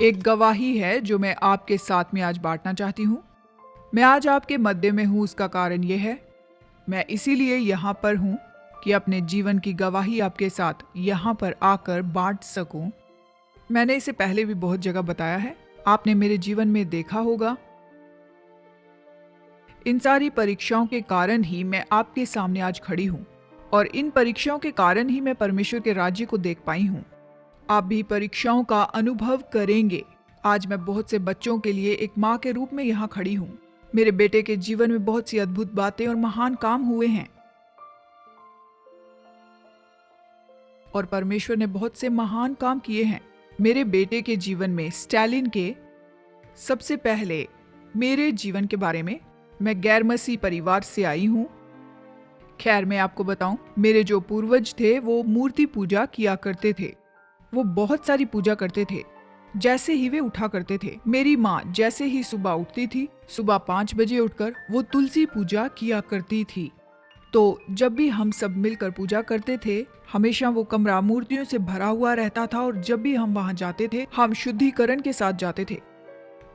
एक गवाही है जो मैं आपके साथ में आज बांटना चाहती हूँ। मैं आज आपके मध्य में हूँ, उसका कारण ये है, मैं इसीलिए यहाँ पर हूँ कि अपने जीवन की गवाही आपके साथ यहाँ पर आकर बांट सकूँ। मैंने इसे पहले भी बहुत जगह बताया है, आपने मेरे जीवन में देखा होगा। इन सारी परीक्षाओं के कारण ही मैं आपके सामने आज खड़ी हूँ और इन परीक्षाओं के कारण ही मैं परमेश्वर के राज्य को देख पाई हूँ। आप भी परीक्षाओं का अनुभव करेंगे। आज मैं बहुत से बच्चों के लिए एक माँ के रूप में यहाँ खड़ी हूँ। मेरे बेटे के जीवन में बहुत सी अद्भुत बातें और महान काम हुए हैं और परमेश्वर ने बहुत से महान काम किए हैं। मेरे बेटे के जीवन में स्टालिन के सबसे पहले मेरे जीवन के बारे में, मैं गैर मसीह परिवार से आई हूँ। खैर मैं आपको बताऊं, मेरे जो पूर्वज थे वो मूर्ति पूजा किया करते थे। वो बहुत सारी पूजा करते थे। जैसे ही वे उठा करते थे, मेरी माँ जैसे ही सुबह उठती थी, सुबह 5 बजे उठकर वो तुलसी पूजा किया करती थी। तो जब भी हम सब मिलकर पूजा करते थे, हमेशा वो कमरा मूर्तियों से भरा हुआ रहता था और जब भी हम वहाँ जाते थे, हम शुद्धिकरण के साथ जाते थे।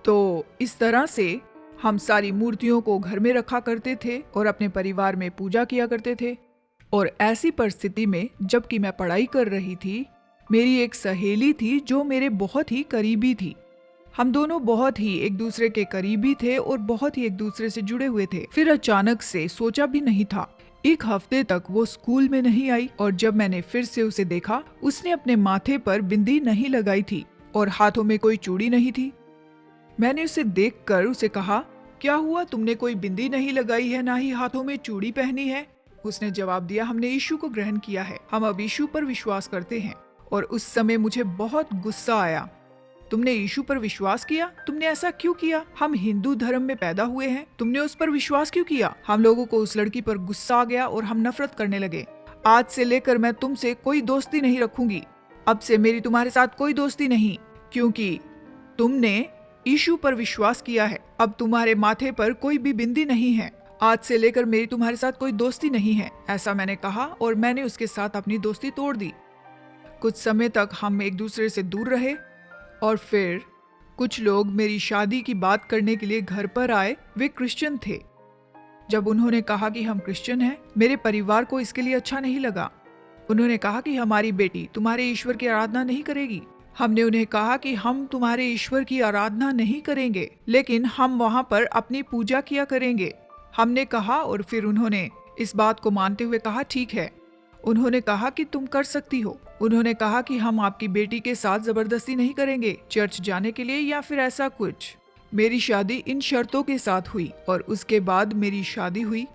तो इस तरह से हम सारी मूर्तियों को घर में रखा करते थे और अपने परिवार में पूजा किया करते थे। और ऐसी परिस्थिति में जबकि मैं पढ़ाई कर रही थी, मेरी एक सहेली थी जो मेरे बहुत ही करीबी थी। हम दोनों बहुत ही एक दूसरे के करीबी थे और बहुत ही एक दूसरे से जुड़े हुए थे। फिर अचानक से, सोचा भी नहीं था, एक हफ्ते तक वो स्कूल में नहीं आई और जब मैंने फिर से उसे देखा, उसने अपने माथे पर बिंदी नहीं लगाई थी और हाथों में कोई चूड़ी नहीं थी। मैंने उसे देखकर उसे कहा, क्या हुआ, तुमने कोई बिंदी नहीं लगाई है, ना ही हाथों में चूड़ी पहनी है? उसने जवाब दिया, हमने यीशु को ग्रहण किया है, हम अब यीशु पर विश्वास करते हैं। और उस समय मुझे बहुत गुस्सा आया। तुमने यीशु पर विश्वास किया? तुमने ऐसा क्यों किया? हम हिंदू धर्म में पैदा हुए हैं, तुमने उस पर विश्वास क्यों किया? हम लोगों को उस लड़की पर गुस्सा आ गया और हम नफरत करने लगे। आज से लेकर मैं तुमसे कोई दोस्ती नहीं रखूंगी। अब से मेरी तुम्हारे साथ कोई दोस्ती नहीं, क्योंकि तुमने यीशु पर विश्वास किया है। अब तुम्हारे माथे पर कोई भी बिंदी नहीं है। आज से लेकर मेरी तुम्हारे साथ कोई दोस्ती नहीं है, ऐसा मैंने कहा और मैंने उसके साथ अपनी दोस्ती तोड़ दी। कुछ समय तक हम एक दूसरे से दूर रहे और फिर कुछ लोग मेरी शादी की बात करने के लिए घर पर आए। वे क्रिश्चियन थे। जब उन्होंने कहा कि हम क्रिश्चियन हैं, मेरे परिवार को इसके लिए अच्छा नहीं लगा। उन्होंने कहा कि हमारी बेटी तुम्हारे ईश्वर की आराधना नहीं करेगी। हमने उन्हें कहा कि हम तुम्हारे ईश्वर की आराधना नहीं करेंगे, लेकिन हम वहां पर अपनी पूजा किया करेंगे। हमने कहा और फिर उन्होंने इस बात को मानते हुए कहा, ठीक है। उन्होंने कहा कि तुम कर सकती हो। उन्होंने कहा कि हम आपकी बेटी के साथ जबरदस्ती नहीं करेंगे चर्च जाने के लिए या फिर ऐसा कुछ। मेरी शादी इन शर्तों के साथ हुई और उसके बाद मेरी शादी हुई।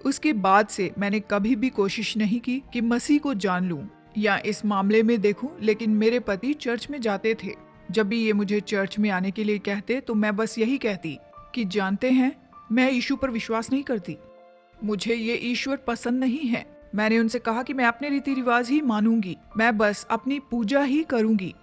उसके बाद से मैंने कभी भी कोशिश नहीं की कि मसीह को जान लूं या इस मामले में देखूं, लेकिन मेरे पति चर्च में जाते थे। जब भी ये मुझे चर्च में आने के लिए कहते तो मैं बस यही कहती कि जानते हैं, मैं यीशु पर विश्वास नहीं करती, मुझे ये ईश्वर पसंद नहीं है। मैंने उनसे कहा कि मैं अपने रीति रिवाज ही मानूंगी, मैं बस अपनी पूजा ही करूंगी।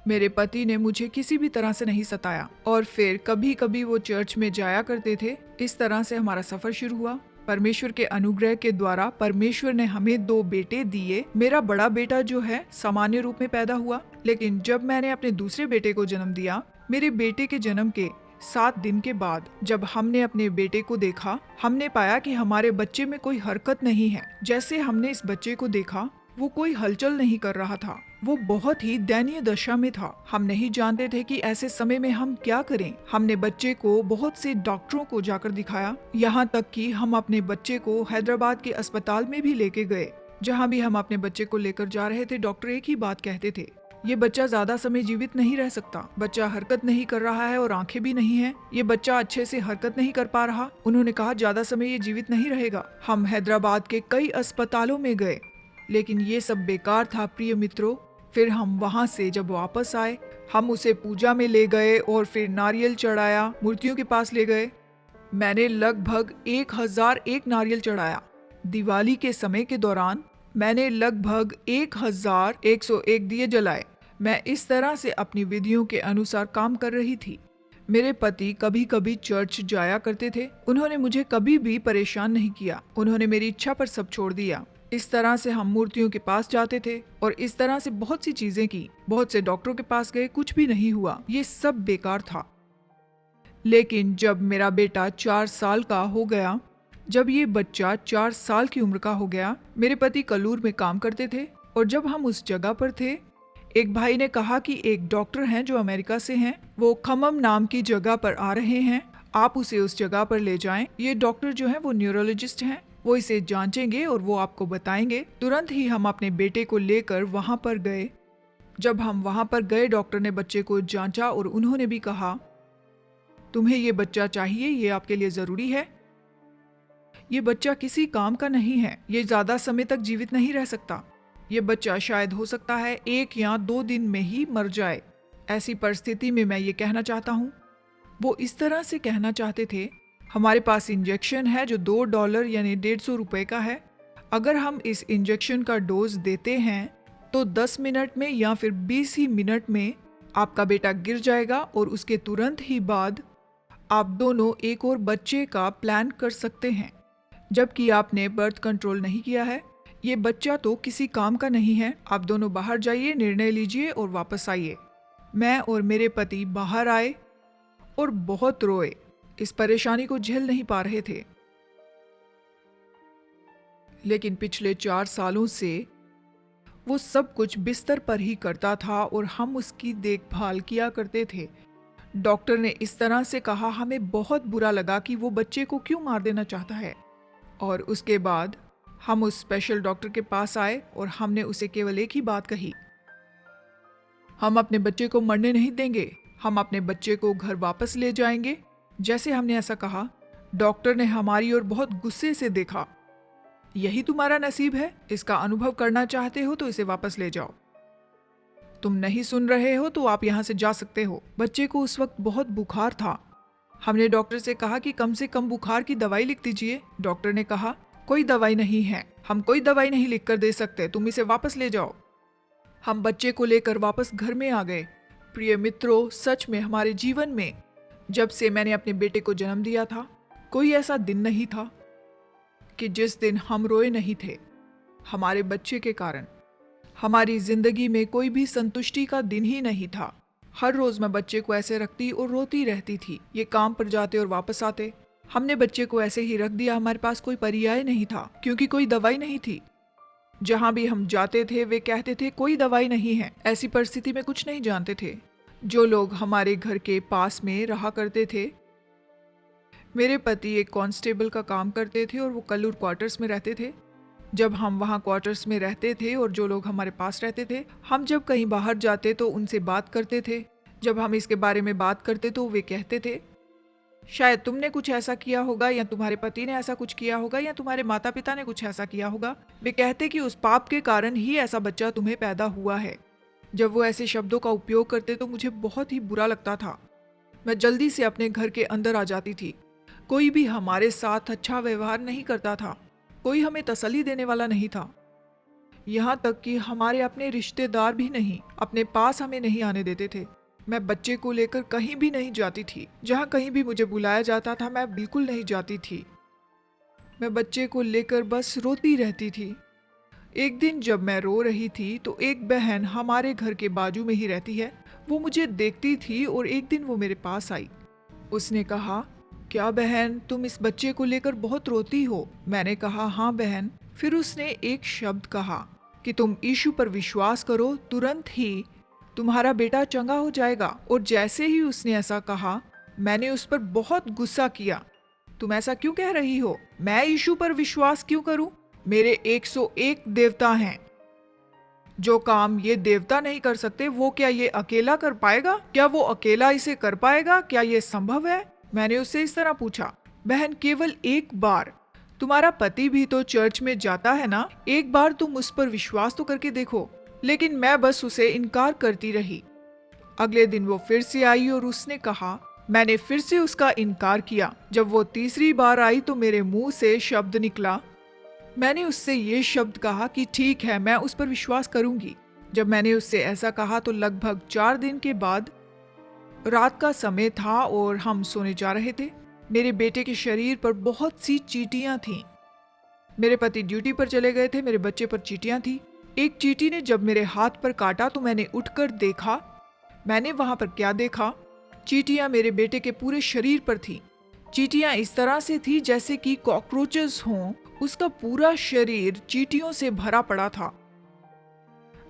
मेरे पति ने मुझे किसी भी तरह से नहीं सताया और फिर कभी कभी वो चर्च में जाया करते थे। इस तरह से हमारा सफर शुरू हुआ। परमेश्वर के अनुग्रह के द्वारा परमेश्वर ने हमें 2 बेटे दिए। मेरा बड़ा बेटा जो है सामान्य रूप में पैदा हुआ, लेकिन जब मैंने अपने दूसरे बेटे को जन्म दिया, मेरे बेटे के जन्म के 7 दिन के बाद जब हमने अपने बेटे को देखा, हमने पाया कि हमारे बच्चे में कोई हरकत नहीं है। जैसे हमने इस बच्चे को देखा, वो कोई हलचल नहीं कर रहा था, वो बहुत ही दयनीय दशा में था। हम नहीं जानते थे कि ऐसे समय में हम क्या करें। हमने बच्चे को बहुत से डॉक्टरों को जाकर दिखाया, यहाँ तक कि हम अपने बच्चे को हैदराबाद के अस्पताल में भी लेके गए। जहाँ भी हम अपने बच्चे को लेकर जा रहे थे, डॉक्टर एक ही बात कहते थे, ये बच्चा ज्यादा समय जीवित नहीं रह सकता। बच्चा हरकत नहीं कर रहा है और आंखें भी नहीं है, ये बच्चा अच्छे से हरकत नहीं कर पा रहा। उन्होंने कहा ज्यादा समय ये जीवित नहीं रहेगा। हम हैदराबाद के कई अस्पतालों में गए, लेकिन ये सब बेकार था प्रिय मित्रों। फिर हम वहाँ से जब वापस आए, हम उसे पूजा में ले गए और फिर नारियल चढ़ाया, मूर्तियों के पास ले गए। मैंने लगभग 1001 नारियल चढ़ाया। दिवाली के समय के दौरान मैंने लगभग 1101 दिए जलाए। मैं इस तरह से अपनी विधियों के अनुसार काम कर रही थी। मेरे पति कभी कभी चर्च जाया करते थे। उन्होंने मुझे कभी भी परेशान नहीं किया। उन्होंने मेरी इच्छा पर सब छोड़ दिया। इस तरह से हम मूर्तियों के पास जाते थे और इस तरह से बहुत सी चीजें की, बहुत से डॉक्टरों के पास गए, कुछ भी नहीं हुआ, ये सब बेकार था। लेकिन जब मेरा बेटा 4 साल का हो गया, जब ये बच्चा 4 साल की उम्र का हो गया, मेरे पति कलूर में काम करते थे और जब हम उस जगह पर थे, एक भाई ने कहा कि एक डॉक्टर हैं जो अमेरिका से हैं, वो खम्मम नाम की जगह पर आ रहे हैं, आप उसे उस जगह पर ले जाएं। ये डॉक्टर जो है वो न्यूरोलॉजिस्ट हैं, वो इसे जांचेंगे और वो आपको बताएंगे। तुरंत ही हम अपने बेटे को लेकर वहां पर गए। जब हम वहां पर गए, डॉक्टर ने बच्चे को जांचा और उन्होंने भी कहा, तुम्हें ये बच्चा चाहिए, ये आपके लिए जरूरी है। ये बच्चा किसी काम का नहीं है, ये ज्यादा समय तक जीवित नहीं रह सकता। ये बच्चा शायद हो सकता है 1 या 2 दिन में ही मर जाए। ऐसी परिस्थिति में मैं ये कहना चाहता हूँ, वो इस तरह से कहना चाहते थे, हमारे पास इंजेक्शन है जो $2 यानी 150 रुपए का है। अगर हम इस इंजेक्शन का डोज देते हैं तो 10 मिनट में या फिर 20 ही मिनट में आपका बेटा गिर जाएगा और उसके तुरंत ही बाद आप दोनों एक और बच्चे का प्लान कर सकते हैं। जबकि आपने बर्थ कंट्रोल नहीं किया है, ये बच्चा तो किसी काम का नहीं है। आप दोनों बाहर जाइए, निर्णय लीजिए और वापस आइए। मैं और मेरे पति बाहर आए और बहुत रोए, इस परेशानी को झेल नहीं पा रहे थे। लेकिन पिछले 4 सालों से वो सब कुछ बिस्तर पर ही करता था और हम उसकी देखभाल किया करते थे। डॉक्टर ने इस तरह से कहा, हमें बहुत बुरा लगा कि वो बच्चे को क्यों मार देना चाहता है। और उसके बाद हम उस स्पेशल डॉक्टर के पास आए और हमने उसे केवल एक ही बात कही, हम अपने बच्चे को मरने नहीं देंगे, हम अपने बच्चे को घर वापस ले जाएंगे। जैसे हमने ऐसा कहा, डॉक्टर ने हमारी ओर बहुत गुस्से से देखा। यही तुम्हारा नसीब है, इसका अनुभव करना चाहते हो तो इसे वापस ले जाओ। तुम नहीं सुन रहे हो तो आप यहाँ से जा सकते हो। बच्चे को उस वक्त बहुत बुखार था। हमने डॉक्टर से कहा कि कम से कम बुखार की दवाई लिख दीजिए। डॉक्टर ने कहा, कोई दवाई नहीं है, हम कोई दवाई नहीं लिख कर दे सकते, तुम इसे वापस ले जाओ। हम बच्चे को लेकर वापस घर में आ गए। प्रिय मित्रों, सच में हमारे जीवन में जब से मैंने अपने बेटे को जन्म दिया था, कोई ऐसा दिन नहीं था कि जिस दिन हम रोए नहीं थे। हमारे बच्चे के कारण हमारी जिंदगी में कोई भी संतुष्टि का दिन ही नहीं था। हर रोज मैं बच्चे को ऐसे रखती और रोती रहती थी। ये काम पर जाते और वापस आते। हमने बच्चे को ऐसे ही रख दिया, हमारे पास कोई पर्याय नहीं था क्योंकि कोई दवाई नहीं थी। जहां भी हम जाते थे वे कहते थे कोई दवाई नहीं है। ऐसी परिस्थिति में कुछ नहीं जानते थे। जो लोग हमारे घर के पास में रहा करते थे, मेरे पति एक कांस्टेबल का काम करते थे और वो कल्लूर क्वार्टर्स में रहते थे। जब हम वहाँ क्वार्टर्स में रहते थे और जो लोग हमारे पास रहते थे, हम जब कहीं बाहर जाते तो उनसे बात करते थे। जब हम इसके बारे में बात करते तो वे कहते थे, शायद तुमने कुछ ऐसा किया होगा या तुम्हारे पति ने ऐसा कुछ किया होगा या तुम्हारे माता पिता ने कुछ ऐसा किया होगा। वे कहते कि उस पाप के कारण ही ऐसा बच्चा तुम्हें पैदा हुआ है। जब वो ऐसे शब्दों का उपयोग करते तो मुझे बहुत ही बुरा लगता था। मैं जल्दी से अपने घर के अंदर आ जाती थी। कोई भी हमारे साथ अच्छा व्यवहार नहीं करता था, कोई हमें तसल्ली देने वाला नहीं था। यहाँ तक कि हमारे अपने रिश्तेदार भी नहीं, अपने पास हमें नहीं आने देते थे। मैं बच्चे को लेकर कहीं भी नहीं जाती थी। जहाँ कहीं भी मुझे बुलाया जाता था मैं बिल्कुल नहीं जाती थी। मैं बच्चे को लेकर बस रोती रहती थी। एक दिन जब मैं रो रही थी तो एक बहन हमारे घर के बाजू में ही रहती है, वो मुझे देखती थी और एक दिन वो मेरे पास आई। उसने कहा, क्या बहन तुम इस बच्चे को लेकर बहुत रोती हो? मैंने कहा, हाँ बहन। फिर उसने एक शब्द कहा कि तुम यीशु पर विश्वास करो, तुरंत ही तुम्हारा बेटा चंगा हो जाएगा। और जैसे ही उसने ऐसा कहा, मैंने उस पर बहुत गुस्सा किया। तुम ऐसा क्यों कह रही हो? मैं यीशु पर विश्वास क्यों करूं? मेरे 101 देवता हैं। जो काम ये देवता नहीं कर सकते वो क्या ये अकेला कर पाएगा? क्या वो अकेला इसे कर पाएगा? क्या ये संभव है? मैंने उससे इस तरह पूछा, बहन केवल एक बार, तुम्हारा पति भी तो चर्च में जाता है ना, एक बार तुम उस पर विश्वास तो करके देखो। लेकिन मैं बस उसे इनकार करती रही। अगले दिन वो फिर से आई और उसने कहा, मैंने फिर से उसका इनकार किया। जब वो तीसरी बार आई तो मेरे मुंह से शब्द निकला। मैंने उससे ये शब्द कहा कि ठीक है, मैं उस पर विश्वास करूंगी। जब मैंने उससे ऐसा कहा तो लगभग 4 दिन के बाद रात का समय था और हम सोने जा रहे थे। मेरे बेटे के शरीर पर बहुत सी चींटियां थीं। मेरे पति ड्यूटी पर चले गए थे, मेरे बच्चे पर चींटियां थी। एक चींटी ने जब मेरे हाथ पर काटा तो मैंने उठकर देखा। मैंने वहां पर क्या देखा? चींटियां मेरे बेटे के पूरे शरीर पर थी। चींटियां इस तरह से थी जैसे कि कॉकरोचेस हों। उसका पूरा शरीर चींटियों से भरा पड़ा था।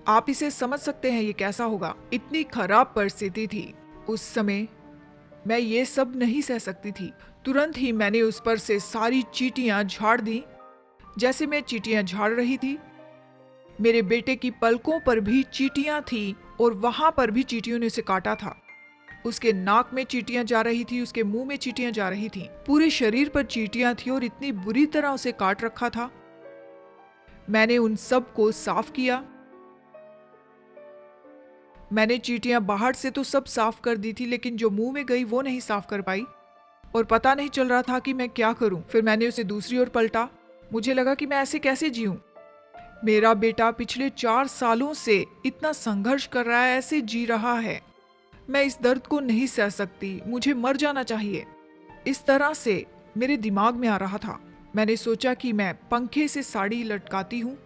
आप इसे समझ सकते हैं ये कैसा होगा। इतनी खराब परिस्थिति थी। उस समय मैं ये सब नहीं सह सकती थी। तुरंत ही मैंने उस पर से सारी चींटियां झाड़ दी। जैसे मैं चींटियां झाड़ रही थी, मेरे बेटे की पलकों पर भी चींटियां थी और वहां पर भी चींटियों ने उसे काटा था। उसके नाक में चींटियां जा रही थी, उसके मुंह में चींटियां जा रही थी, पूरे शरीर पर चींटियां थी और इतनी बुरी तरह उसे काट रखा था। मैंने उन सब को साफ किया। मैंने चींटियां बाहर से तो सब साफ कर दी थी, लेकिन जो मुंह में गई वो नहीं साफ कर पाई और पता नहीं चल रहा था कि मैं क्या करूं। फिर मैंने उसे दूसरी ओर पलटा। मुझे लगा कि मैं ऐसे कैसे जीऊं। मेरा बेटा पिछले 4 सालों से इतना संघर्ष कर रहा है, ऐसे जी रहा है। मैं इस दर्द को नहीं सह सकती, मुझे मर जाना चाहिए। इस तरह से मेरे दिमाग में आ रहा था। मैंने सोचा कि मैं पंखे से साड़ी लटकाती हूँ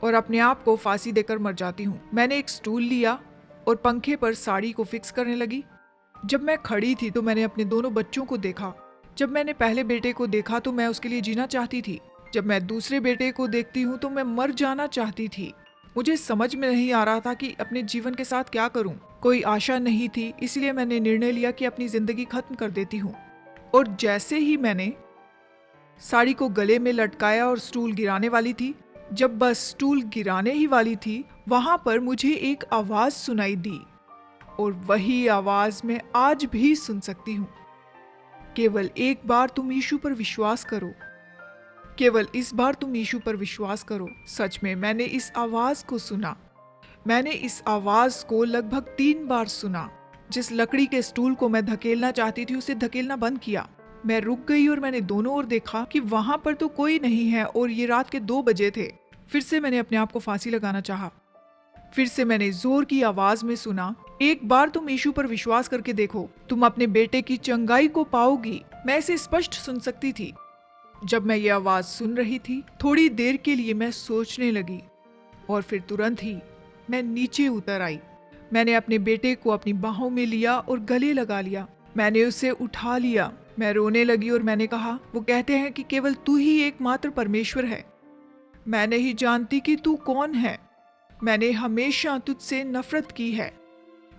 और अपने आप को फांसी देकर मर जाती हूँ। मैंने एक स्टूल लिया और पंखे पर साड़ी को फिक्स करने लगी। जब मैं खड़ी थी तो मैंने अपने दोनों बच्चों को देखा। जब मैंने पहले बेटे को देखा तो मैं उसके लिए जीना चाहती थी। जब मैं दूसरे बेटे को देखती हूँ तो मैं मर जाना चाहती थी। मुझे समझ में नहीं आ रहा था कि अपने जीवन के साथ क्या करूं। कोई आशा नहीं थी, इसलिए मैंने निर्णय लिया कि अपनी जिंदगी खत्म कर देती हूँ। और जैसे ही मैंने साड़ी को गले में लटकाया और स्टूल गिराने वाली थी, जब बस स्टूल गिराने ही वाली थी, वहां पर मुझे एक आवाज सुनाई दी और वही आवाज मैं आज भी सुन सकती हूँ। केवल एक बार तुम यीशु पर विश्वास करो। केवल इस बार तुम यीशु पर विश्वास करो। सच में मैंने इस आवाज को सुना। मैंने इस आवाज को लगभग 3 बार सुना। जिस लकड़ी के स्टूल को मैं धकेलना चाहती थी उसे धकेलना बंद किया। मैं रुक गई और मैंने दोनों ओर देखा कि वहां पर तो कोई नहीं है और ये रात के 2 बजे थे। फिर से मैंने अपने आप को फांसी लगाना चाहा। फिर से मैंने जोर की आवाज में सुना, एक बार तुम यीशु पर विश्वास करके देखो, तुम अपने बेटे की चंगाई को पाओगी। मैं इसे स्पष्ट सुन सकती थी। जब मैं ये आवाज सुन रही थी, थोड़ी देर के लिए मैं सोचने लगी और फिर तुरंत ही मैं नीचे उतर आई। मैंने अपने बेटे को अपनी बाहों में लिया और गले लगा लिया। मैंने उसे उठा लिया। मैं रोने लगी और मैंने कहा, वो कहते हैं कि केवल तू ही एकमात्र परमेश्वर है। मैं नहीं जानती कि तू कौन है। मैंने हमेशा तुझसे नफरत की है।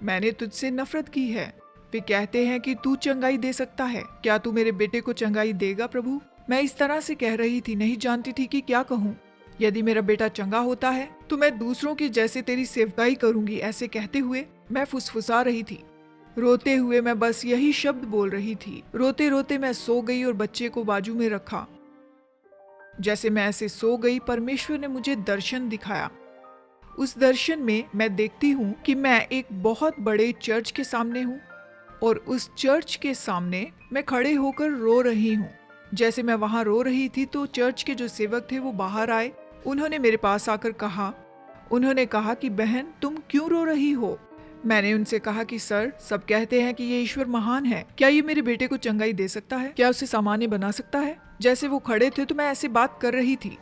मैंने तुझसे नफरत की है। वे कहते हैं कि तू चंगाई दे सकता है। क्या तू मेरे बेटे को चंगाई देगा प्रभु? मैं इस तरह से कह रही थी, नहीं जानती थी कि क्या कहूँ। यदि मेरा बेटा चंगा होता है तो मैं दूसरों की जैसे तेरी सेवकाई करूंगी। ऐसे कहते हुए मैं फुसफुसा रही थी। रोते हुए मैं बस यही शब्द बोल रही थी। रोते रोते मैं सो गई और बच्चे को बाजू में रखा। जैसे मैं ऐसे सो गई, परमेश्वर ने मुझे दर्शन दिखाया। उस दर्शन में मैं देखती हूँ कि मैं एक बहुत बड़े चर्च के सामने हूँ और उस चर्च के सामने मैं खड़े होकर रो रही हूँ। जैसे मैं वहां रो रही थी तो चर्च के जो सेवक थे वो बाहर आए। उन्होंने मेरे पास आकर कहा, उन्होंने कहा कि बहन तुम क्यों रो रही हो? मैंने उनसे कहा कि सर, सब कहते हैं कि ये ईश्वर महान है। क्या ये मेरे बेटे को चंगाई दे सकता है? क्या उसे सामान्य बना सकता है? जैसे वो खड़े थे तो मैं ऐसे बात कर रही थी।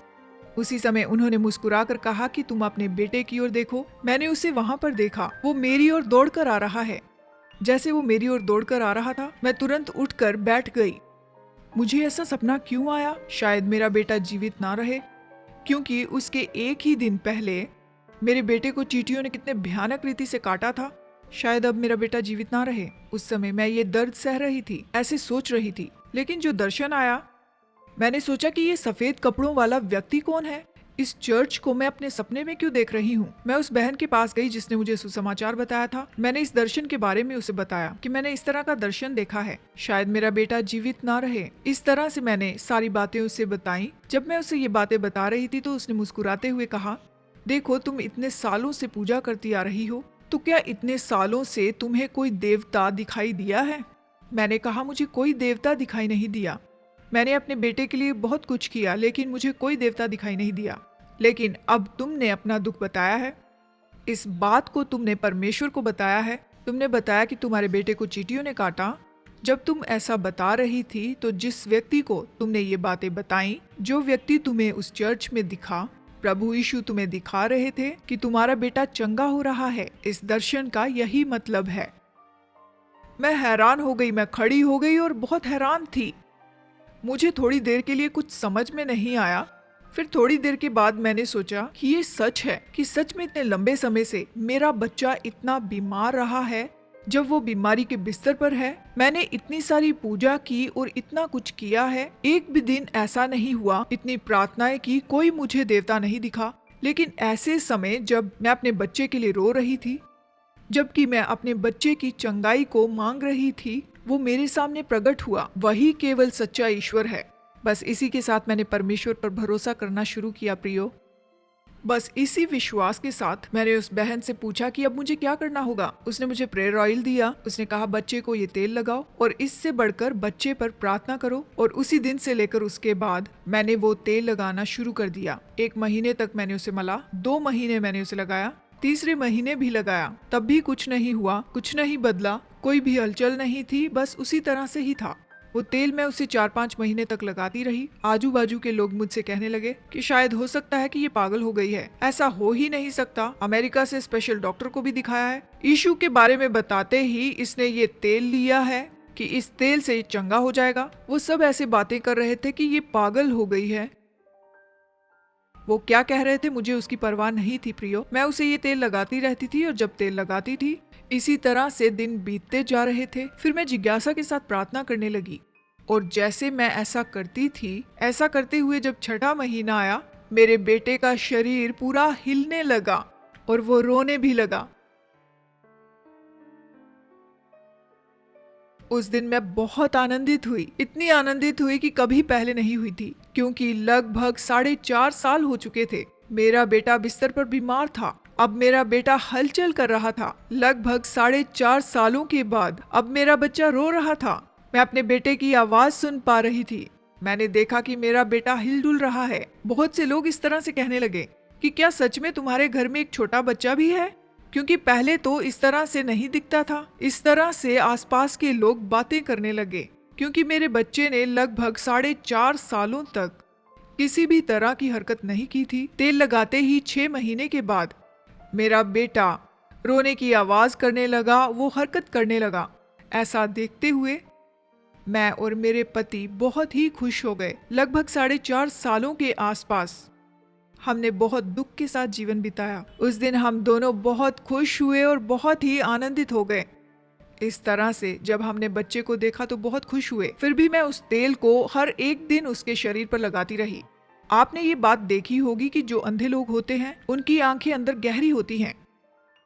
उसी समय उन्होंने मुस्कुरा कर कहा कि तुम अपने बेटे की ओर देखो। मैंने उसे वहां पर देखा। वो मेरी ओर दौड़कर आ रहा है। जैसे वो मेरी ओर दौड़कर आ रहा था, मैं तुरंत उठकर बैठ गई। मुझे ऐसा सपना क्यों आया? शायद मेरा बेटा जीवित ना रहे, क्योंकि उसके एक ही दिन पहले मेरे बेटे को चींटियों ने कितने भयानक रीति से काटा था। शायद अब मेरा बेटा जीवित ना रहे। उस समय मैं ये दर्द सह रही थी, ऐसे सोच रही थी। लेकिन जो दर्शन आया, मैंने सोचा कि ये सफेद कपड़ों वाला व्यक्ति कौन है? इस चर्च को मैं अपने सपने में क्यों देख रही हूँ? मैं उस बहन के पास गई जिसने मुझे सुसमाचार बताया था। मैंने इस दर्शन के बारे में उसे बताया कि मैंने इस तरह का दर्शन देखा है। शायद मेरा बेटा जीवित ना रहे। इस तरह से मैंने सारी बातें उसे बताई। जब मैं उसे ये बातें बता रही थी तो उसने मुस्कुराते हुए कहा, देखो तुम इतने सालों से पूजा करती आ रही हो, तो क्या इतने सालों से तुम्हें कोई देवता दिखाई दिया है? मैंने कहा, मुझे कोई देवता दिखाई नहीं दिया। मैंने अपने बेटे के लिए बहुत कुछ किया, लेकिन मुझे कोई देवता दिखाई नहीं दिया। लेकिन अब तुमने अपना दुख बताया है। इस बात को तुमने परमेश्वर को बताया है। तुमने बताया कि तुम्हारे बेटे को चींटियों ने काटा। जब तुम ऐसा बता रही थी तो जिस व्यक्ति को तुमने ये बातें बताई, जो व्यक्ति तुम्हें उस चर्च में दिखा, प्रभु यीशु तुम्हें दिखा रहे थे कि तुम्हारा बेटा चंगा हो रहा है। इस दर्शन का यही मतलब है। मैं हैरान हो गई, मैं खड़ी हो गई और बहुत हैरान थी। मुझे थोड़ी देर के लिए कुछ समझ में नहीं आया। फिर थोड़ी देर के बाद मैंने सोचा कि ये सच है कि सच में इतने लंबे समय से मेरा बच्चा इतना बीमार रहा है। जब वो बीमारी के बिस्तर पर है, मैंने इतनी सारी पूजा की और इतना कुछ किया है, एक भी दिन ऐसा नहीं हुआ, इतनी प्रार्थनाएं की, कोई मुझे देवता नहीं दिखा। लेकिन ऐसे समय जब मैं अपने बच्चे के लिए रो रही थी, जबकि मैं अपने बच्चे की चंगाई को मांग रही थी, वो मेरे सामने प्रकट हुआ। वही केवल सच्चा ईश्वर है। बस इसी के साथ मैंने परमेश्वर पर भरोसा करना शुरू किया प्रियो। बस इसी विश्वास के साथ मैंने उस बहन से पूछा कि अब मुझे क्या करना होगा। उसने मुझे प्रेयर ऑयल दिया। उसने कहा बच्चे को ये तेल लगाओ और इससे बढ़कर बच्चे पर प्रार्थना करो। और उसी दिन से लेकर उसके बाद मैंने वो तेल लगाना शुरू कर दिया। 1 महीने तक मैंने उसे मला, 2 महीने मैंने उसे लगाया, तीसरे महीने भी लगाया, तब भी कुछ नहीं हुआ, कुछ नहीं बदला, कोई भी हलचल नहीं थी, बस उसी तरह से ही था। वो तेल मैं उसे 4-5 महीने तक लगाती रही। आजू बाजू के लोग मुझसे कहने लगे कि शायद हो सकता है कि ये पागल हो गई है, ऐसा हो ही नहीं सकता। अमेरिका से स्पेशल डॉक्टर को भी दिखाया है, यीशु के बारे में बताते ही इसने ये तेल लिया है कि इस तेल से चंगा हो जाएगा। वो सब ऐसे बातें कर रहे थे कि ये पागल हो गई है। वो क्या कह रहे थे मुझे उसकी परवाह नहीं थी प्रियो। मैं उसे ये तेल लगाती रहती थी और जब तेल लगाती थी इसी तरह से दिन बीतते जा रहे थे। फिर मैं जिज्ञासा के साथ प्रार्थना करने लगी और जैसे मैं ऐसा करती थी, ऐसा करते हुए जब 6ठा महीना आया, मेरे बेटे का शरीर पूरा हिलने लगा और वो रोने भी लगा। उस दिन मैं बहुत आनंदित हुई, इतनी आनंदित हुई कि कभी पहले नहीं हुई थी, क्योंकि लगभग 4.5 साल हो चुके थे। मेरा बेटा बिस्तर पर बीमार था, अब मेरा बेटा हलचल कर रहा था। लगभग 4.5 सालों के बाद अब मेरा बच्चा रो रहा था। मैं अपने बेटे की आवाज सुन पा रही थी। मैंने देखा कि मेरा बेटा हिलडुल रहा है। बहुत से लोग इस तरह से कहने लगे कि क्या सच में तुम्हारे घर में एक छोटा बच्चा भी है, क्योंकि पहले तो इस तरह से नहीं दिखता था। इस तरह से आसपास के लोग बातें करने लगे, क्योंकि मेरे बच्चे ने लगभग 4.5 सालों तक किसी भी तरह की हरकत नहीं की थी। तेल लगाते ही 6 महीने के बाद मेरा बेटा रोने की आवाज करने लगा, वो हरकत करने लगा। ऐसा देखते हुए मैं और मेरे पति बहुत ही खुश हो गए। लगभग 4.5 सालों के आसपास हमने बहुत दुख के साथ जीवन बिताया। उस दिन हम दोनों बहुत खुश हुए और बहुत ही आनंदित हो गए। इस तरह से जब हमने बच्चे को देखा तो बहुत खुश हुए। फिर भी मैं उस तेल को हर एक दिन उसके शरीर पर लगाती रही। आपने ये बात देखी होगी कि जो अंधे लोग होते हैं उनकी आंखें अंदर गहरी होती हैं।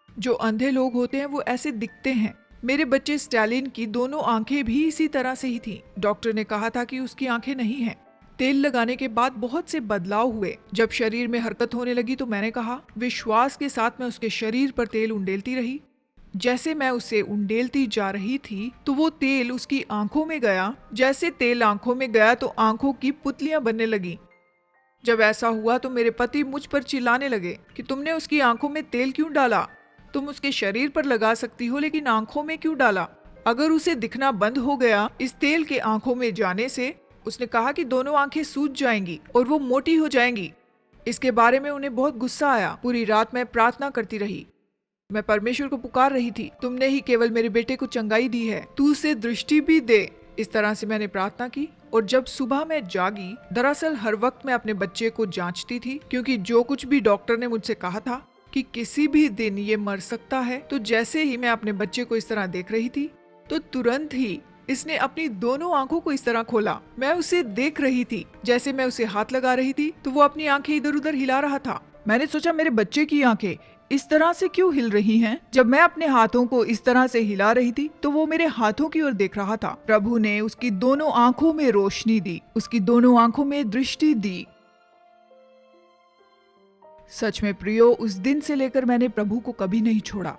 जो अंधे लोग होते हैं वो ऐसे दिखते हैं। मेरे बच्चे स्टैलिन की दोनों आंखें भी इसी तरह से ही थी। डॉक्टर ने कहा था कि उसकी आंखें नहीं हैं। तेल लगाने के बाद बहुत से बदलाव हुए। जब शरीर में हरकत होने लगी तो मैंने कहा, विश्वास के साथ मैं उसके शरीर पर तेल उंडेलती रही। जैसे मैं उसे उंडेलती जा रही थी तो वो तेल उसकी आंखों में गया। जैसे तेल आंखों में गया तो आंखों की पुतलियां बनने लगी। जब ऐसा हुआ तो मेरे पति मुझ पर चिल्लाने लगे कि तुमने उसकी आंखों में तेल क्यों डाला? तुम उसके शरीर पर लगा सकती हो लेकिन आंखों में क्यों डाला? अगर उसे दिखना बंद हो गया इस तेल के आंखों में जाने से, उसने कहा कि दोनों आंखें सूज जाएंगी और वो मोटी हो जाएंगी। इसके बारे में उन्हें बहुत गुस्सा आया। पूरी रात मैं प्रार्थना करती रही। मैं परमेश्वर को पुकार रही थी, तुमने ही केवल मेरे बेटे को चंगाई दी है, तू उसे दृष्टि भी दे। इस तरह से मैंने प्रार्थना की और जब सुबह मैं जागी, दरअसल हर वक्त मैं अपने बच्चे को जांचती थी, क्योंकि जो कुछ भी डॉक्टर ने मुझसे कहा था कि किसी भी दिन ये मर सकता है, तो जैसे ही मैं अपने बच्चे को इस तरह देख रही थी तो तुरंत ही इसने अपनी दोनों आंखों को इस तरह खोला। मैं उसे देख रही थी। जैसे मैं उसे हाथ लगा रही थी तो वो अपनी आंखें इधर उधर हिला रहा था। मैंने सोचा मेरे बच्चे की आंखें इस तरह से क्यों हिल रही हैं? जब मैं अपने हाथों को इस तरह से हिला रही थी तो वो मेरे हाथों की ओर देख रहा था। प्रभु ने उसकी दोनों आंखों में रोशनी दी, उसकी दोनों आंखों में दृष्टि दी। सच में प्रियो, उस दिन से लेकर मैंने प्रभु को कभी नहीं छोड़ा।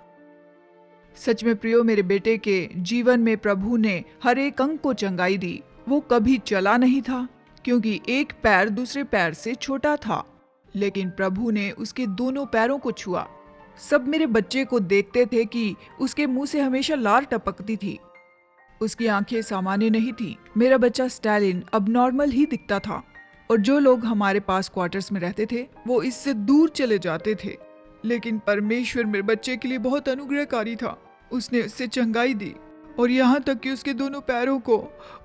सच में प्रियो, मेरे बेटे के जीवन में प्रभु ने हर एक अंग को चंगाई दी। वो कभी चला नहीं था क्योंकि एक पैर दूसरे पैर से छोटा था, लेकिन प्रभु ने उसके दोनों पैरों को छुआ। सब मेरे बच्चे को देखते थे कि उसके मुंह से हमेशा लार टपकती थी। उसकी आंखें सामान्य नहीं थी। मेरा बच्चा स्टैलिन अब नॉर्मल ही दिखता था और जो लोग हमारे पास क्वार्टर्स में रहते थे वो इससे दूर चले जाते थे। लेकिन परमेश्वर मेरे बच्चे के लिए बहुत अनुग्रहकारी था। उसने उससे चंगाई दी और यहाँ तक कि उसके दोनों पैरों को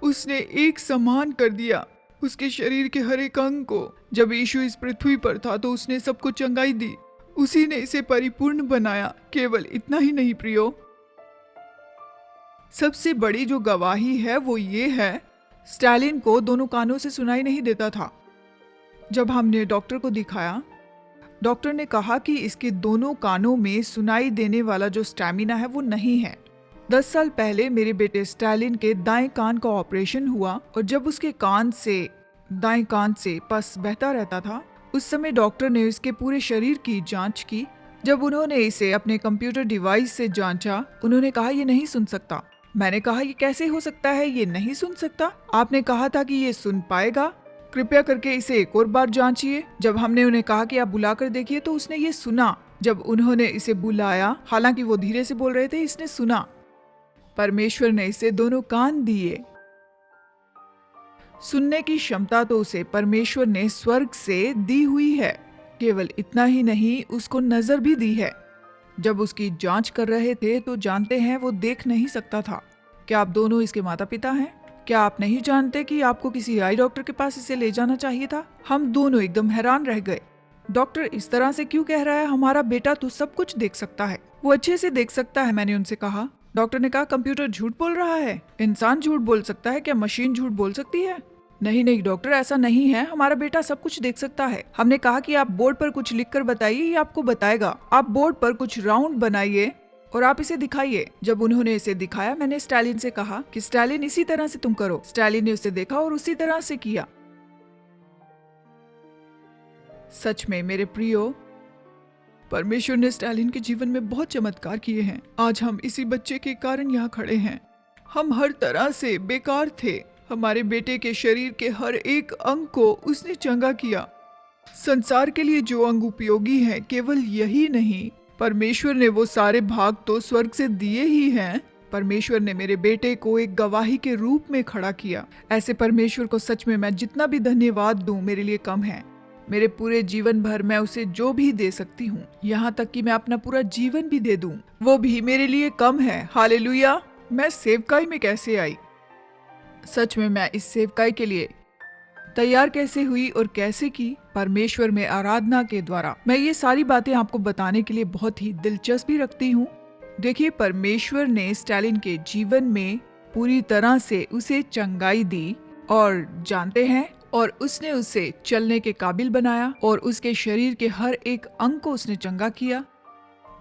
उसने एक समान कर दिया, उसके शरीर के हर एक अंग को। जब यीशु इस पृथ्वी पर था तो उसने सबको चंगाई दी, उसी ने इसे परिपूर्ण बनाया। केवल इतना ही नहीं प्रियो, सबसे बड़ी जो गवाही है वो ये है, स्टैलिन को दोनों कानों से सुनाई नहीं देता था। जब हमने डॉक्टर को दिखाया, डॉक्टर ने कहा कि इसके दोनों कानों में सुनाई देने वाला जो स्टैमिना है वो नहीं है। 10 साल पहले मेरे बेटे स्टैलिन के दाएं कान का ऑपरेशन हुआ और जब उसके दाएं कान से पस बहता रहता था, उस समय डॉक्टर ने उसके पूरे शरीर की जांच की। जब उन्होंने इसे अपने कंप्यूटर डिवाइस से जांचा, उन्होंने कहा ये नहीं सुन सकता। मैंने कहा ये कैसे हो सकता है, ये नहीं सुन सकता? आपने कहा था कि ये सुन पाएगा, कृपया करके इसे एक और बार जांचिए। जब हमने उन्हें कहा कि आप बुलाकर देखिए तो उसने ये सुना। जब उन्होंने इसे बुलाया, हालांकि वो धीरे से बोल रहे थे, इसने सुना। परमेश्वर ने इसे दोनों कान दिए। सुनने की क्षमता तो उसे परमेश्वर ने स्वर्ग से दी हुई है। केवल इतना ही नहीं, उसको नजर भी दी है। जब उसकी जांच कर रहे थे तो जानते हैं वो देख नहीं सकता था। क्या आप दोनों इसके माता पिता हैं? क्या आप नहीं जानते कि आपको किसी आई डॉक्टर के पास इसे ले जाना चाहिए था? हम दोनों एकदम हैरान रह गए। डॉक्टर इस तरह से क्यों कह रहा है? हमारा बेटा तो सब कुछ देख सकता है, वो अच्छे से देख सकता है, मैंने उनसे कहा। डॉक्टर ने कहा कंप्यूटर झूठ बोल रहा है। इंसान झूठ बोल सकता है, क्या मशीन झूठ बोल सकती है? नहीं डॉक्टर, ऐसा नहीं है, हमारा बेटा सब कुछ देख सकता है। हमने कहा कि आप बोर्ड पर कुछ लिखकर बताइए, ये आपको बताएगा। आप बोर्ड पर कुछ राउंड बनाइए और आप इसे दिखाइए। जब उन्होंने इसे दिखाया, मैंने स्टैलिन से कहा कि स्टैलिन इसी तरह से तुम करो। स्टैलिन ने उसे देखा और उसी तरह से किया। सच में मेरे प्रियो, परमेश्वर ने स्टैलिन के जीवन में बहुत चमत्कार किए हैं। आज हम इसी बच्चे के कारण यहाँ खड़े हैं। हम हर तरह से बेकार थे। हमारे बेटे के शरीर के हर एक अंग को उसने चंगा किया। संसार के लिए जो अंग उपयोगी है, केवल यही नहीं, परमेश्वर ने वो सारे भाग तो स्वर्ग से दिए ही हैं। परमेश्वर ने मेरे बेटे को एक गवाही के रूप में खड़ा किया। ऐसे परमेश्वर को सच में मैं जितना भी धन्यवाद दूं मेरे लिए कम है। मेरे पूरे जीवन भर मैं उसे जो भी दे सकती हूँ, यहाँ तक कि मैं अपना पूरा जीवन भी दे दूं, वो भी मेरे लिए कम है। हालेलुया। मैं सेवकाई में कैसे आई? सच में मैं इस सेवकाई के लिए तैयार कैसे हुई और कैसे की? परमेश्वर में आराधना के द्वारा। मैं ये सारी बातें आपको बताने के लिए बहुत ही दिलचस्पी रखती हूँ। देखिए, परमेश्वर ने स्टैलिन के जीवन में पूरी तरह से उसे चंगाई दी और जानते हैं, और उसने उसे चलने के काबिल बनाया और उसके शरीर के हर एक अंग को उसने चंगा किया।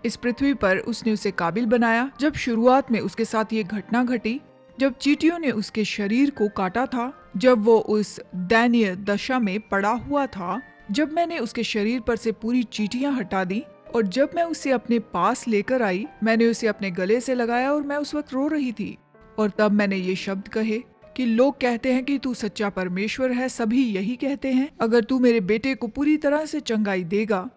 इस पृथ्वी पर उसने उसे काबिल बनाया। जब शुरुआत में उसके साथ ये घटना घटी, जब चींटियों ने उसके शरीर को काटा था, जब वो उस दयनीय दशा में पड़ा हुआ था, जब मैंने उसके शरीर पर से पूरी चींटियां हटा दी और जब मैं उसे अपने पास लेकर आई, मैंने उसे अपने गले से लगाया और मैं उस वक्त रो रही थी। और तब मैंने ये शब्द कहे कि लोग कहते हैं कि तू सच्चा परमेश्वर है, सभी यही कहते हैं। अगर तू मेरे बेटे को पूरी तरह से चंगाई देगा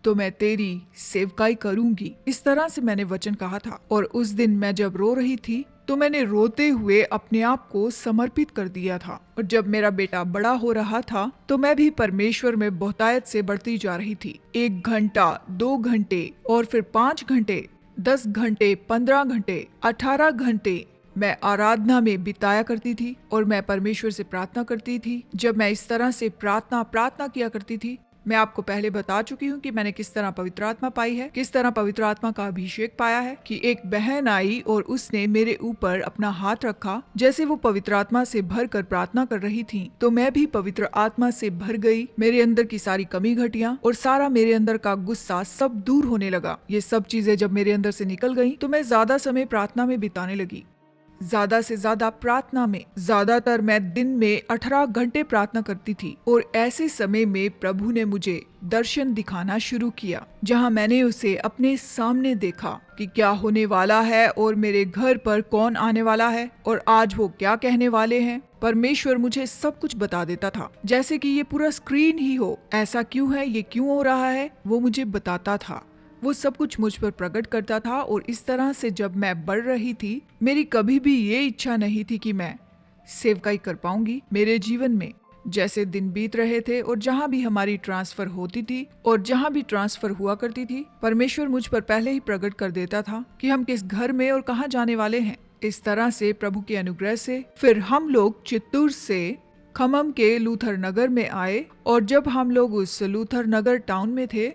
तो मैं तेरी सेवकाई करूंगी। इस तरह से मैंने वचन कहा था। और उस दिन मैं जब रो रही थी तो मैंने रोते हुए अपने आप को समर्पित कर दिया था। और जब मेरा बेटा बड़ा हो रहा था तो मैं भी परमेश्वर में बहुतायत से बढ़ती जा रही थी। 1 घंटा, 2 घंटे और फिर 5 घंटे, 10 घंटे, 15 घंटे, 18 घंटे मैं आराधना में बिताया करती थी और मैं परमेश्वर से प्रार्थना करती थी। जब मैं इस तरह से प्रार्थना किया करती थी, मैं आपको पहले बता चुकी हूँ कि मैंने किस तरह पवित्र आत्मा पाई है, किस तरह पवित्र आत्मा का अभिषेक पाया है, कि एक बहन आई और उसने मेरे ऊपर अपना हाथ रखा। जैसे वो पवित्र आत्मा से भर कर प्रार्थना कर रही थी तो मैं भी पवित्र आत्मा से भर गई। मेरे अंदर की सारी कमी घटिया और सारा मेरे अंदर का गुस्सा सब दूर होने लगा। ये सब चीजें जब मेरे अंदर से निकल गई तो मैं ज्यादा समय प्रार्थना में बिताने लगी, ज्यादा से ज्यादा प्रार्थना में। ज्यादातर मैं दिन में 18 घंटे प्रार्थना करती थी। और ऐसे समय में प्रभु ने मुझे दर्शन दिखाना शुरू किया, जहां मैंने उसे अपने सामने देखा कि क्या होने वाला है और मेरे घर पर कौन आने वाला है और आज वो क्या कहने वाले हैं। परमेश्वर मुझे सब कुछ बता देता था, जैसे कि ये पूरा स्क्रीन ही हो। ऐसा क्यों है, ये क्यों हो रहा है, वो मुझे बताता था। वो सब कुछ मुझ पर प्रकट करता था और इस तरह से जब मैं बढ़ रही थी, मेरी कभी भी ये इच्छा नहीं थी कि मैं सेवकाई कर पाऊंगी। मेरे जीवन में जैसे दिन बीत रहे थे और जहाँ भी हमारी ट्रांसफर होती थी और जहाँ भी ट्रांसफर हुआ करती थी, परमेश्वर मुझ पर पहले ही प्रकट कर देता था कि हम किस घर में और कहाँ जाने वाले हैं। इस तरह से प्रभु के अनुग्रह से फिर हम लोग चित्तूर से खम्मम के लूथर नगर में आए और जब हम लोग उस लूथर नगर टाउन में थे,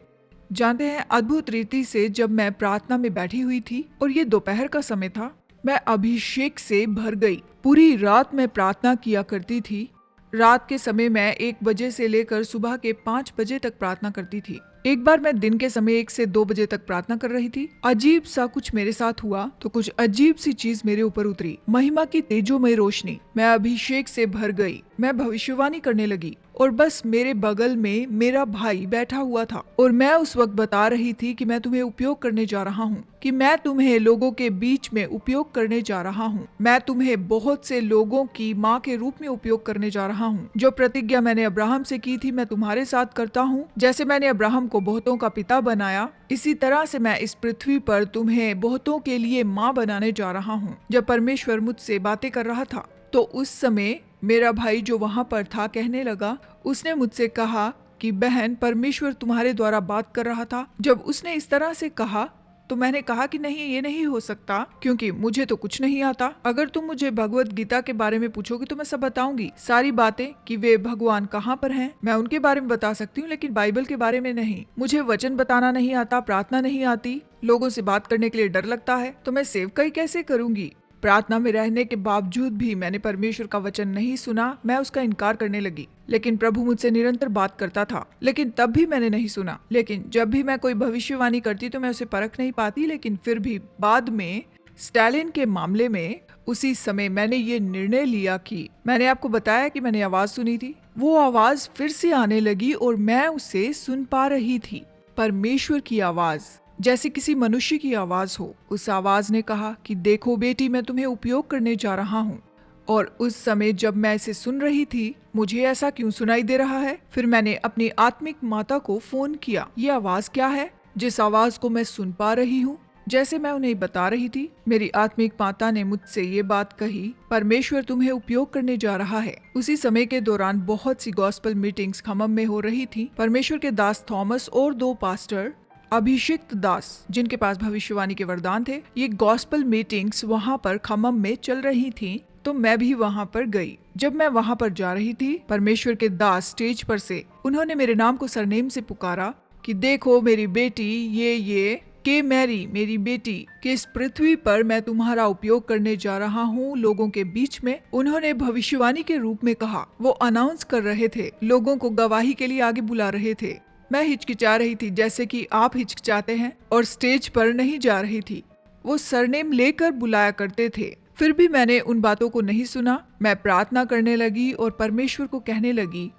जानते हैं, अद्भुत रीति से जब मैं प्रार्थना में बैठी हुई थी और ये दोपहर का समय था, मैं अभिषेक से भर गई। पूरी रात मैं प्रार्थना किया करती थी। रात के समय मैं 1 बजे से लेकर सुबह के 5 बजे तक प्रार्थना करती थी। एक बार मैं दिन के समय 1 से 2 बजे तक प्रार्थना कर रही थी। अजीब सा कुछ मेरे साथ हुआ तो कुछ अजीब सी चीज मेरे ऊपर उतरी, महिमा की तेजोमय रोशनी। मैं अभिषेक से भर गई। मैं भविष्यवाणी करने लगी और बस मेरे बगल में मेरा भाई बैठा हुआ था और मैं उस वक्त बता रही थी कि मैं तुम्हें उपयोग करने जा रहा हूँ, कि मैं तुम्हें लोगों के बीच में उपयोग करने जा रहा हूँ। मैं तुम्हें बहुत से लोगों की माँ के रूप में उपयोग करने जा रहा हूँ। जो प्रतिज्ञा मैंने अब्राहम से की थी मैं तुम्हारे साथ करता हूँ। जैसे मैंने अब्राहम को बहुतों का पिता बनाया, इसी तरह से मैं इस पृथ्वी पर तुम्हें बहुतों के लिए माँ बनाने जा रहा हूँ। जब परमेश्वर मुझसे बातें कर रहा था तो उस समय मेरा भाई जो वहाँ पर था कहने लगा, उसने मुझसे कहा कि बहन, परमेश्वर तुम्हारे द्वारा बात कर रहा था। जब उसने इस तरह से कहा तो मैंने कहा कि नहीं, ये नहीं हो सकता, क्योंकि मुझे तो कुछ नहीं आता। अगर तुम मुझे भगवत गीता के बारे में पूछोगे तो मैं सब बताऊंगी, सारी बातें, कि वे भगवान कहाँ पर हैं, मैं उनके बारे में बता सकती हूँ, लेकिन बाइबल के बारे में नहीं। मुझे वचन बताना नहीं आता, प्रार्थना नहीं आती, लोगों से बात करने के लिए डर लगता है, तो मैं सेवकाई कैसे करूंगी। प्रार्थना में रहने के बावजूद भी मैंने परमेश्वर का वचन नहीं सुना। मैं उसका इनकार करने लगी, लेकिन प्रभु मुझसे निरंतर बात करता था, लेकिन तब भी मैंने नहीं सुना। लेकिन जब भी मैं कोई भविष्यवाणी करती तो मैं उसे परख नहीं पाती। लेकिन फिर भी बाद में स्टालिन के मामले में उसी समय मैंने ये निर्णय लिया कि मैंने आपको बताया कि मैंने आवाज सुनी थी, वो आवाज फिर से आने लगी और मैं उसे सुन पा रही थी। परमेश्वर की आवाज जैसे किसी मनुष्य की आवाज हो। उस आवाज ने कहा कि देखो बेटी, मैं तुम्हें उपयोग करने जा रहा हूँ। और उस समय जब मैं इसे सुन रही थी, मुझे ऐसा क्यों सुनाई दे रहा है? फिर मैंने अपनी आत्मिक माता को फोन किया, ये आवाज क्या है जिस आवाज को मैं सुन पा रही हूँ? जैसे मैं उन्हें बता रही थी, मेरी आत्मिक माता ने मुझसे ये बात कही, परमेश्वर तुम्हें उपयोग करने जा रहा है। उसी समय के दौरान बहुत सी गॉस्पेल मीटिंग्स खम्मम में हो रही थी। परमेश्वर के दास थॉमस और 2 पास्टर अभिषिक्त दास, जिनके पास भविष्यवाणी के वरदान थे, ये गॉस्पेल मीटिंग्स वहाँ पर खम्मम में चल रही थी। तो मैं भी वहाँ पर गई। जब मैं वहाँ पर जा रही थी, परमेश्वर के दास स्टेज पर से उन्होंने मेरे नाम को सरनेम से पुकारा कि देखो मेरी बेटी, ये के मैरी, मेरी बेटी, कि इस पृथ्वी पर मैं तुम्हारा उपयोग करने जा रहा हूँ लोगों के बीच में। उन्होंने भविष्यवाणी के रूप में कहा। वो अनाउंस कर रहे थे, लोगों को गवाही के लिए आगे बुला रहे थे। मैं हिचकिचा रही थी, जैसे कि आप हिचकिचाते हैं, और स्टेज पर नहीं जा रही थी। वो सरनेम लेकर बुलाया करते थे। फिर भी मैंने उन बातों को नहीं सुना। मैं प्रार्थना करने लगी और परमेश्वर को कहने लगी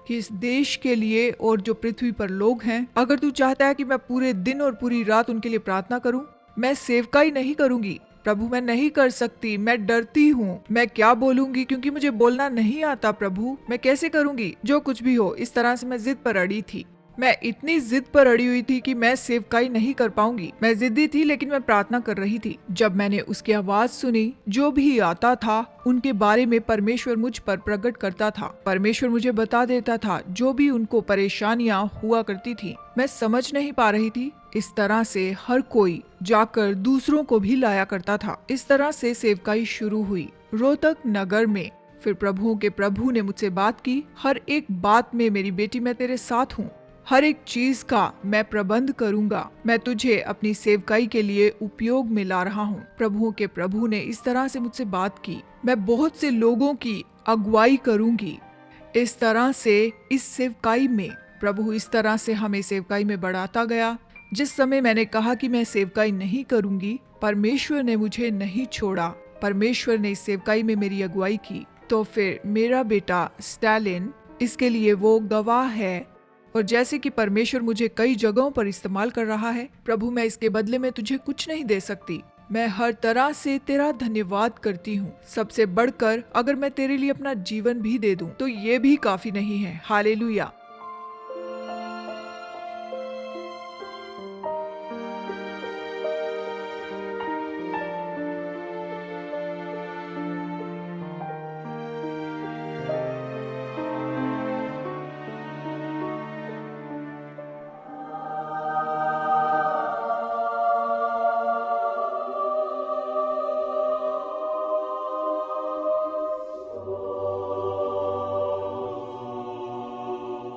कि इस देश के लिए और जो पृथ्वी पर लोग हैं, अगर तू चाहता है कि मैं पूरे दिन और पूरी रात उनके लिए प्रार्थना करूं, मैं सेवकाई नहीं करूंगी। प्रभु, मैं नहीं कर सकती, मैं डरती हूँ, मैं क्या बोलूंगी, क्योंकि मुझे बोलना नहीं आता। प्रभु, मैं कैसे करूंगी? जो कुछ भी हो। इस तरह से मैं जिद पर अड़ी थी। मैं इतनी जिद पर अड़ी हुई थी कि मैं सेवकाई नहीं कर पाऊंगी। मैं जिद्दी थी, लेकिन मैं प्रार्थना कर रही थी। जब मैंने उसकी आवाज सुनी, जो भी आता था उनके बारे में परमेश्वर मुझ पर प्रकट करता था। परमेश्वर मुझे बता देता था जो भी उनको परेशानियां हुआ करती थी। मैं समझ नहीं पा रही थी। इस तरह से हर कोई जाकर दूसरों को भी लाया करता था। इस तरह से सेवकाई शुरू हुई रोहतक नगर में। फिर प्रभुओं के प्रभु ने मुझसे बात की, हर एक बात में मेरी बेटी, मैं तेरे साथ हूँ, हर एक चीज का मैं प्रबंध करूंगा, मैं तुझे अपनी सेवकाई के लिए उपयोग में ला रहा हूँ। प्रभुओं के प्रभु ने इस तरह से मुझसे बात की, मैं बहुत से लोगों की अगुवाई करूंगी। इस तरह से इस सेवकाई में प्रभु इस तरह से हमें सेवकाई में बढ़ाता गया। जिस समय मैंने कहा कि मैं सेवकाई नहीं करूंगी, परमेश्वर ने मुझे नहीं छोड़ा। परमेश्वर ने इस सेवकाई में मेरी अगुवाई की। तो फिर मेरा बेटा स्टालिन, इसके लिए वो गवाह है। और जैसे कि परमेश्वर मुझे कई जगहों पर इस्तेमाल कर रहा है, प्रभु, मैं इसके बदले में तुझे कुछ नहीं दे सकती। मैं हर तरह से तेरा धन्यवाद करती हूँ। सबसे बढ़कर अगर मैं तेरे लिए अपना जीवन भी दे दूं तो ये भी काफी नहीं है। हालेलुया।